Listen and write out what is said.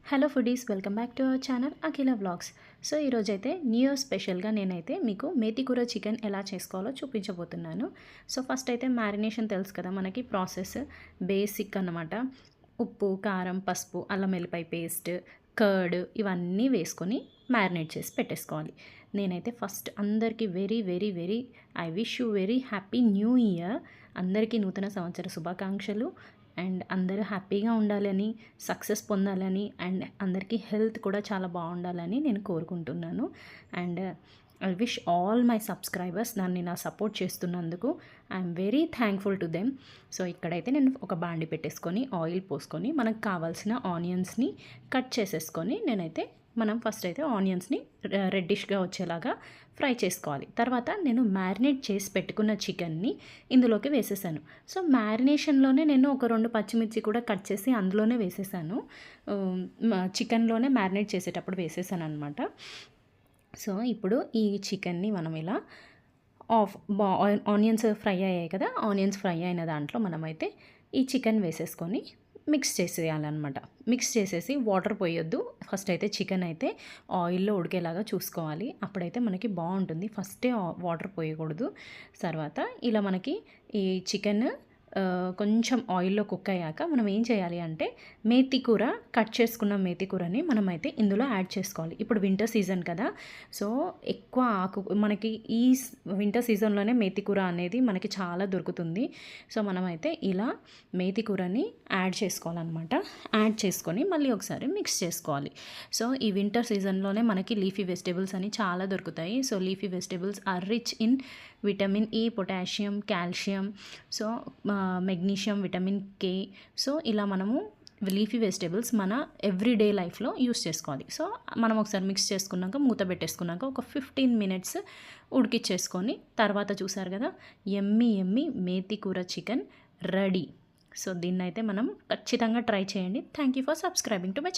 Hello foodies, welcome back to our channel Akhila vlogs. So ఈరోజైతే new year స్పెషల్గా నేనైతే మీకు మేతి కూర చికెన్ ఎలా చేసుకోవాలో చూపించబోతున్నాను. సో ఫస్ట్ అయితే మ్యారినేషన్ తెలుసు కదా మనకి ప్రాసెస్, బేసిక్ అన్నమాట. ఉప్పు, కారం, పసుపు, అల్లం వెల్లిపాయ పేస్ట్, కర్డ్ ఇవన్నీ వేసుకొని మ్యారినేట్ చేసి పెట్టేసుకోవాలి. నేనైతే ఫస్ట్ అందరికీ very very very I wish you very happy new year. అందరికీ నూతన సంవత్సర శుభాకాంక్షలు. అండ్ అందరూ హ్యాపీగా ఉండాలని, సక్సెస్ పొందాలని, అండ్ అందరికీ హెల్త్ కూడా చాలా బాగుండాలని నేను కోరుకుంటున్నాను. And I wish all my subscribers నన్ను నా సపోర్ట్ చేస్తున్నందుకు I'm very thankful to them. So ఇక్కడైతే నేను ఒక బాండి పెట్టేసుకొని ఆయిల్ పోసుకొని మనకు కావాల్సిన ఆనియన్స్ని కట్ చేసేసుకొని మనం ఫస్ట్ అయితే ఆనియన్స్ని రెడ్డిష్గా వచ్చేలాగా ఫ్రై చేసుకోవాలి. తర్వాత నేను మ్యారినేట్ చేసి పెట్టుకున్న చికెన్ని ఇందులోకి వేసేసాను. సో మ్యారినేషన్లోనే నేను ఒక 2 పచ్చిమిర్చి కూడా కట్ చేసి అందులోనే వేసేసాను. చికెన్లోనే మ్యారినేట్ చేసేటప్పుడు వేసేసాను అనమాట. సో ఇప్పుడు ఈ చికెన్ని మనం ఇలా ఆనియన్స్ ఫ్రై అయ్యాయి కదా, ఆనియన్స్ ఫ్రై అయిన దాంట్లో మనమైతే ఈ చికెన్ వేసేసుకొని మిక్స్ చేసేయాలన్నమాట. మిక్స్ చేసేసి వాటర్ పోయొద్దు. ఫస్ట్ అయితే చికెన్ అయితే ఆయిల్లో ఉడికేలాగా చూసుకోవాలి, అప్పుడైతే మనకి బాగుంటుంది. ఫస్టే వాటర్ పోయకూడదు. తర్వాత ఇలా మనకి ఈ చికెన్ కొంచెం ఆయిల్లో కుక్ అయ్యాక మనం ఏం చేయాలి అంటే మేతి కూర, కట్ చేసుకున్న మేతి కూరని మనమైతే ఇందులో యాడ్ చేసుకోవాలి. ఇప్పుడు వింటర్ సీజన్ కదా, సో ఎక్కువ మనకి ఈ వింటర్ సీజన్లోనే మేతి కూర అనేది మనకి చాలా దొరుకుతుంది. సో మనమైతే ఇలా మేతి కూరని యాడ్ చేసుకోవాలన్నమాట. యాడ్ చేసుకొని మళ్ళీ ఒకసారి మిక్స్ చేసుకోవాలి. సో ఈ వింటర్ సీజన్లోనే మనకి లీఫీ వెజిటేబుల్స్ అని చాలా దొరుకుతాయి. So leafy vegetables are rich in vitamin E, potassium, calcium, so magnesium, vitamin K. So ఇలా మనము లీఫీ వెజిటేబుల్స్ మన ఎవ్రీడే లైఫ్లో యూస్ చేసుకోవాలి. సో మనం ఒకసారి మిక్స్ చేసుకున్నాక మూత పెట్టేసుకున్నాక ఒక 15 మినిట్స్ ఉడికిచ్చేసుకొని తర్వాత చూసారు కదా, ఎమ్మి ఎమ్మి మేతి కూర చికెన్ రెడీ. సో దీన్నైతే మనం ఖచ్చితంగా ట్రై చేయండి. Thank you for subscribing to my channel.